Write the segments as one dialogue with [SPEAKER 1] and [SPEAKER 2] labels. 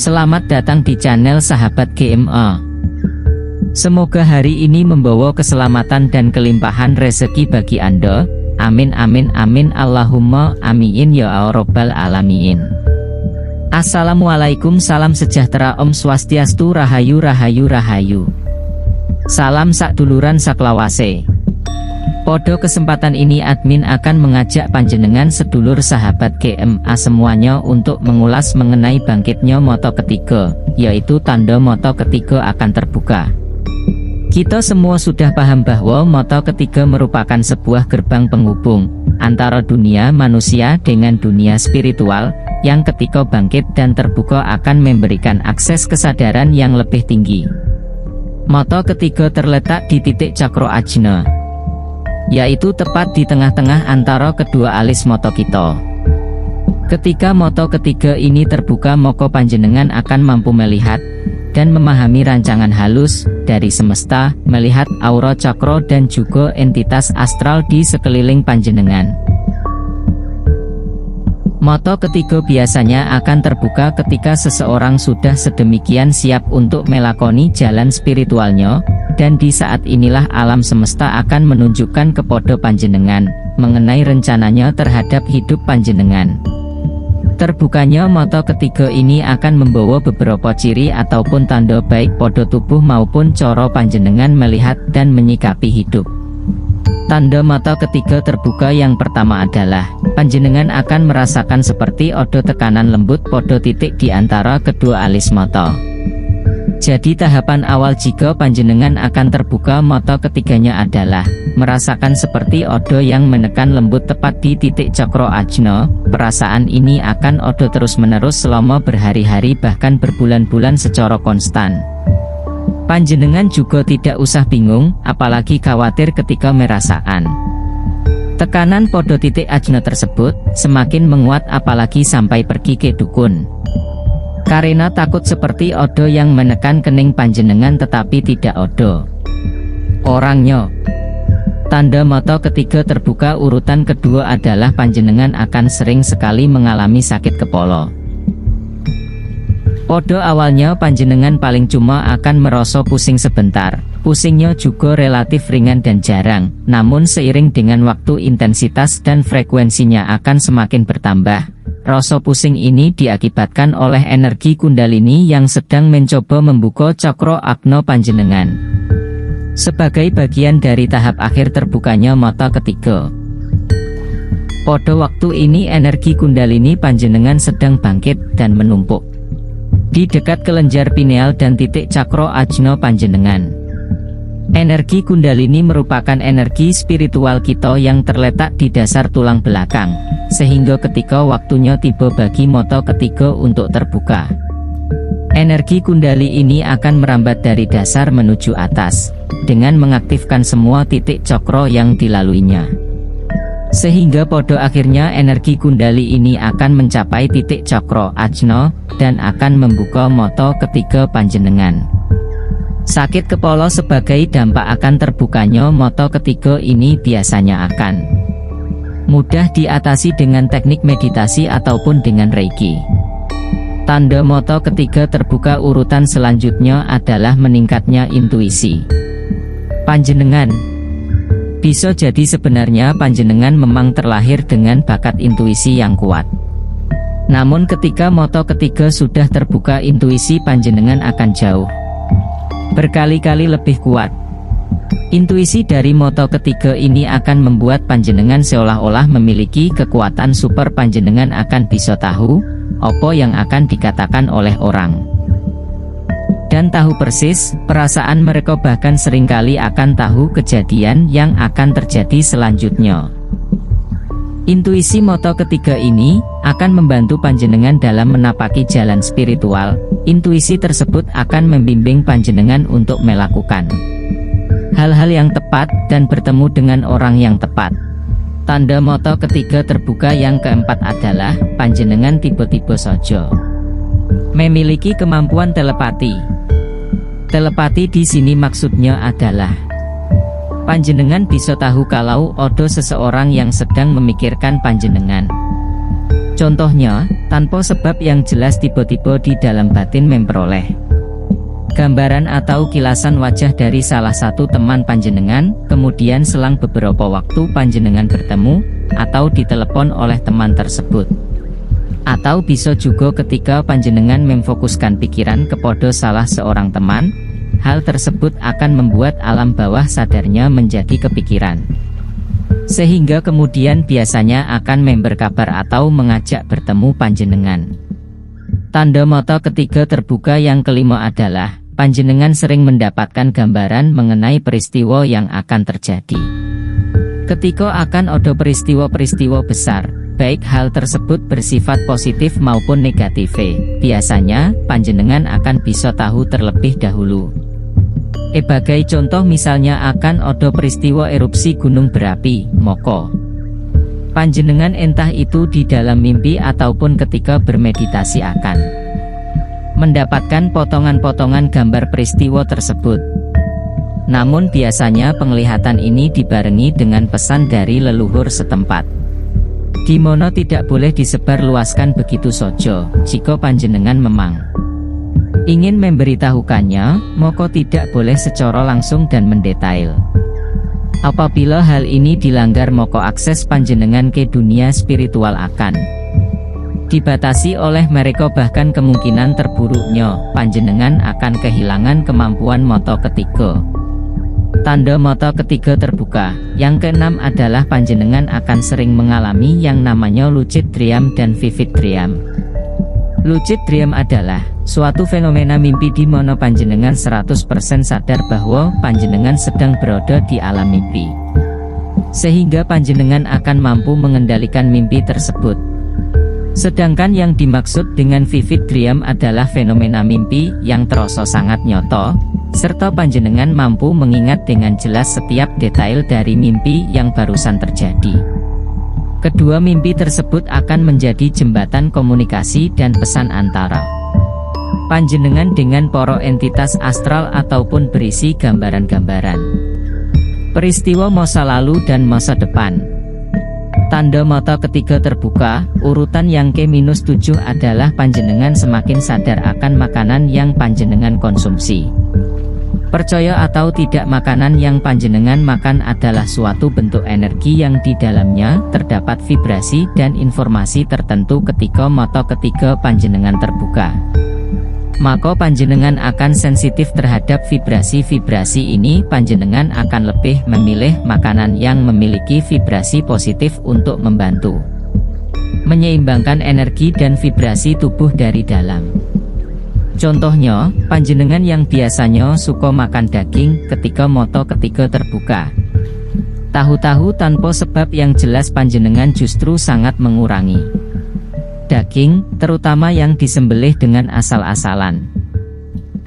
[SPEAKER 1] Selamat datang di channel Sahabat GMA. Semoga hari ini membawa keselamatan dan kelimpahan rezeki bagi Anda. Amin amin amin Allahumma amin ya Rabbal alamin. Assalamualaikum, salam sejahtera, Om Swastiastu, rahayu rahayu rahayu. Salam sakduluran saklawase. Pada kesempatan ini admin akan mengajak panjenengan sedulur sahabat GMA semuanya untuk mengulas mengenai bangkitnya moto ketiga, yaitu tanda moto ketiga akan terbuka. Kita semua sudah paham bahwa moto ketiga merupakan sebuah gerbang penghubung antara dunia manusia dengan dunia spiritual, yang ketika bangkit dan terbuka akan memberikan akses kesadaran yang lebih tinggi. Moto ketiga terletak di titik cakra ajna, yaitu tepat di tengah-tengah antara kedua alis moto kita. Ketika moto ketiga ini terbuka, maka panjenengan akan mampu melihat dan memahami rancangan halus dari semesta, melihat aura cakra dan juga entitas astral di sekeliling panjenengan. Moto ketiga biasanya akan terbuka ketika seseorang sudah sedemikian siap untuk melakoni jalan spiritualnya, dan di saat inilah alam semesta akan menunjukkan kepada panjenengan mengenai rencananya terhadap hidup panjenengan. Terbukanya moto ketiga ini akan membawa beberapa ciri ataupun tanda baik pada tubuh maupun cara panjenengan melihat dan menyikapi hidup. Tanda moto ketiga terbuka yang pertama adalah panjenengan akan merasakan seperti ada tekanan lembut pada titik di antara kedua alis mata. Jadi tahapan awal jika panjenengan akan terbuka moto ketiganya adalah merasakan seperti ada yang menekan lembut tepat di titik cakra ajna. Perasaan ini akan ada terus-menerus selama berhari-hari bahkan berbulan-bulan secara konstan. Panjenengan juga tidak usah bingung, apalagi khawatir ketika merasakan tekanan pada titik ajna tersebut semakin menguat, apalagi sampai pergi ke dukun. Karena takut seperti ada yang menekan kening panjenengan tetapi tidak ada orangnya. Tanda moto ketiga terbuka urutan kedua adalah panjenengan akan sering sekali mengalami sakit kepala. Pada awalnya panjenengan paling cuma akan merasa pusing sebentar. Pusingnya juga relatif ringan dan jarang, namun seiring dengan waktu intensitas dan frekuensinya akan semakin bertambah. Rasa pusing ini diakibatkan oleh energi kundalini yang sedang mencoba membuka cakra ajna panjenengan. Sebagai bagian dari tahap akhir terbukanya moto ketiga. Pada waktu ini energi kundalini panjenengan sedang bangkit dan menumpuk di dekat kelenjar pineal dan titik cakra ajna panjenengan. Energi kundalini merupakan energi spiritual kita yang terletak di dasar tulang belakang, sehingga ketika waktunya tiba bagi moto ketiga untuk terbuka, energi kundali ini akan merambat dari dasar menuju atas, dengan mengaktifkan semua titik cakra yang dilaluinya. Sehingga pada akhirnya energi kundali ini akan mencapai titik cakra ajna, dan akan membuka moto ketiga panjenengan. Sakit kepala sebagai dampak akan terbukanya moto ketiga ini biasanya akan mudah diatasi dengan teknik meditasi ataupun dengan reiki. Tanda moto ketiga terbuka urutan selanjutnya adalah meningkatnya intuisi panjenengan. Bisa jadi sebenarnya panjenengan memang terlahir dengan bakat intuisi yang kuat. Namun ketika moto ketiga sudah terbuka, intuisi panjenengan akan jauh berkali-kali lebih kuat. Intuisi dari moto ketiga ini akan membuat panjenengan seolah-olah memiliki kekuatan super. Panjenengan akan bisa tahu apa yang akan dikatakan oleh orang, dan tahu persis perasaan mereka, bahkan seringkali akan tahu kejadian yang akan terjadi selanjutnya. Intuisi moto ketiga ini akan membantu panjenengan dalam menapaki jalan spiritual. Intuisi tersebut akan membimbing panjenengan untuk melakukan hal-hal yang tepat dan bertemu dengan orang yang tepat. Tanda moto ketiga terbuka yang keempat adalah panjenengan tiba-tiba saja memiliki kemampuan telepati. Telepati di sini maksudnya adalah panjenengan bisa tahu kalau ada seseorang yang sedang memikirkan panjenengan. Contohnya, Tanpa sebab yang jelas tiba-tiba di dalam batin memperoleh gambaran atau kilasan wajah dari salah satu teman panjenengan, kemudian selang beberapa waktu panjenengan bertemu, atau ditelepon oleh teman tersebut. Atau bisa juga ketika panjenengan memfokuskan pikiran kepada salah seorang teman, hal tersebut akan membuat alam bawah sadarnya menjadi kepikiran. Sehingga kemudian biasanya akan berkabar atau mengajak bertemu panjenengan. Tanda mata ketiga terbuka yang kelima adalah, panjenengan sering mendapatkan gambaran mengenai peristiwa yang akan terjadi. Ketika akan ada peristiwa-peristiwa besar, baik hal tersebut bersifat positif maupun negatif, biasanya panjenengan akan bisa tahu terlebih dahulu. Sebagai contoh misalnya akan ada peristiwa erupsi gunung berapi, maka panjenengan entah itu di dalam mimpi ataupun ketika bermeditasi akan mendapatkan potongan-potongan gambar peristiwa tersebut. Namun biasanya penglihatan ini dibarengi dengan pesan dari leluhur setempat, di mana tidak boleh disebarluaskan begitu saja. Jika panjenengan memang ingin memberitahukannya, maka tidak boleh secara langsung dan mendetail. Apabila hal ini dilanggar, maka akses panjenengan ke dunia spiritual akan dibatasi oleh mereka, bahkan kemungkinan terburuknya, panjenengan akan kehilangan kemampuan mata ketiga. Tanda mata ketiga terbuka yang keenam adalah panjenengan akan sering mengalami yang namanya lucid dream dan vivid dream. Lucid dream adalah suatu fenomena mimpi di mana panjenengan 100% sadar bahwa panjenengan sedang berada di alam mimpi, sehingga panjenengan akan mampu mengendalikan mimpi tersebut. Sedangkan yang dimaksud dengan vivid dream adalah fenomena mimpi yang terasa sangat nyata, serta panjenengan mampu mengingat dengan jelas setiap detail dari mimpi yang barusan terjadi. Kedua mimpi tersebut akan menjadi jembatan komunikasi dan pesan antara panjenengan dengan para entitas astral ataupun berisi gambaran-gambaran peristiwa masa lalu dan masa depan. Tanda mata ketiga terbuka, urutan yang ke-7 adalah panjenengan semakin sadar akan makanan yang panjenengan konsumsi. Percaya atau tidak, makanan yang panjenengan makan adalah suatu bentuk energi yang di dalamnya terdapat vibrasi dan informasi tertentu. Ketika mata ketiga panjenengan terbuka, maka panjenengan akan sensitif terhadap vibrasi-vibrasi ini. Panjenengan akan lebih memilih makanan yang memiliki vibrasi positif untuk membantu menyeimbangkan energi dan vibrasi tubuh dari dalam. Contohnya, panjenengan yang biasanya suka makan daging, ketika mata ketiga terbuka, tahu-tahu tanpa sebab yang jelas panjenengan justru sangat mengurangi daging, terutama yang disembelih dengan asal-asalan.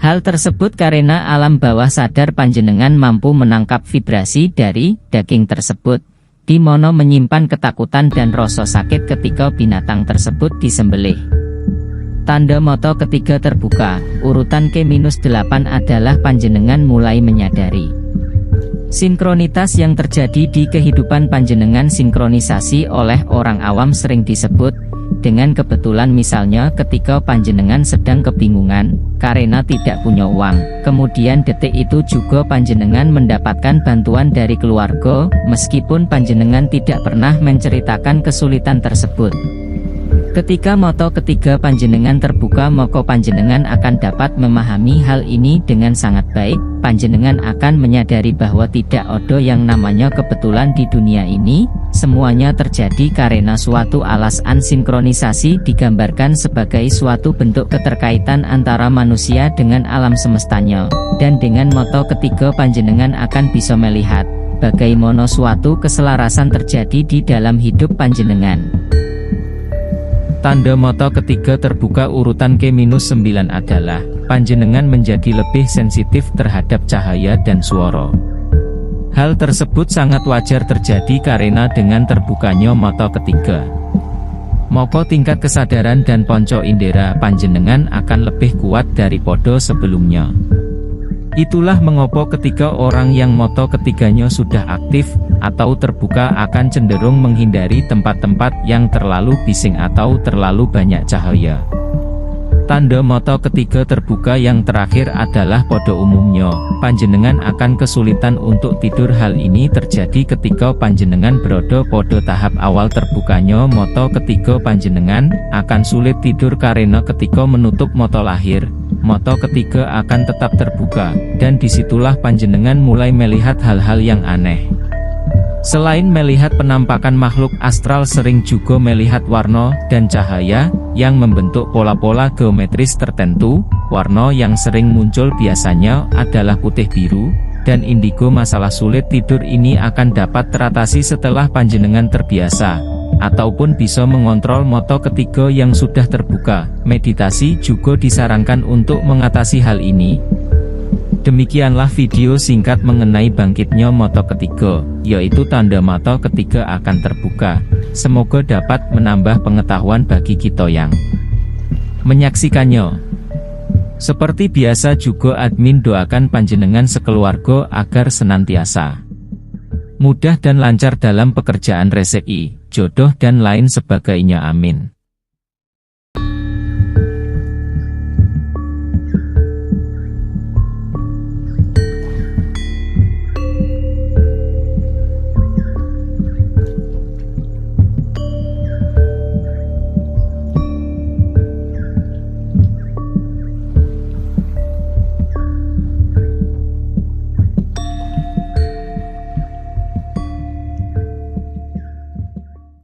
[SPEAKER 1] Hal tersebut karena alam bawah sadar panjenengan mampu menangkap vibrasi dari daging tersebut, di mana menyimpan ketakutan dan rasa sakit ketika binatang tersebut disembelih. Tanda mata ketiga terbuka, urutan ke-8 adalah panjenengan mulai menyadari sinkronitas yang terjadi di kehidupan panjenengan. Sinkronisasi oleh orang awam sering disebut dengan kebetulan, misalnya ketika panjenengan sedang kebingungan karena tidak punya uang, kemudian detik itu juga panjenengan mendapatkan bantuan dari keluarga, meskipun panjenengan tidak pernah menceritakan kesulitan tersebut. Ketika mata ketiga panjenengan terbuka, maka panjenengan akan dapat memahami hal ini dengan sangat baik. Panjenengan akan menyadari bahwa tidak ada yang namanya kebetulan di dunia ini. Semuanya terjadi karena suatu alasan. Sinkronisasi digambarkan sebagai suatu bentuk keterkaitan antara manusia dengan alam semestanya, dan dengan mata ketiga panjenengan akan bisa melihat bagaimana suatu keselarasan terjadi di dalam hidup panjenengan. Tanda mata ketiga terbuka urutan ke-9 adalah panjenengan menjadi lebih sensitif terhadap cahaya dan suara. Hal tersebut sangat wajar terjadi karena dengan terbukanya mata ketiga, maka tingkat kesadaran dan ponco indera panjenengan akan lebih kuat daripada sebelumnya.
[SPEAKER 2] Itulah mengapa ketika orang yang moto ketiganya sudah aktif atau terbuka akan cenderung menghindari tempat-tempat yang terlalu bising atau terlalu banyak cahaya. Tanda mata ketiga terbuka yang terakhir adalah pada umumnya, panjenengan akan kesulitan untuk tidur. Hal ini terjadi ketika panjenengan berada pada tahap awal terbukanya mata ketiga. Panjenengan akan sulit tidur karena ketika menutup mata lahir, mata ketiga akan tetap terbuka, dan disitulah panjenengan mulai melihat hal-hal yang aneh. Selain melihat penampakan makhluk astral, sering juga melihat warna dan cahaya yang membentuk pola-pola geometris tertentu. Warna yang sering muncul biasanya adalah putih, biru, dan indigo. Masalah sulit tidur ini akan dapat teratasi setelah panjenengan terbiasa, ataupun bisa mengontrol mata ketiga yang sudah terbuka. Meditasi juga disarankan untuk mengatasi hal ini. Demikianlah video singkat mengenai bangkitnya mata ketiga, yaitu tanda mata ketiga akan terbuka. Semoga dapat menambah pengetahuan bagi kita yang menyaksikannya. Seperti biasa juga admin doakan panjenengan sekeluarga agar senantiasa mudah dan lancar dalam pekerjaan, rezeki, jodoh dan lain sebagainya. Amin.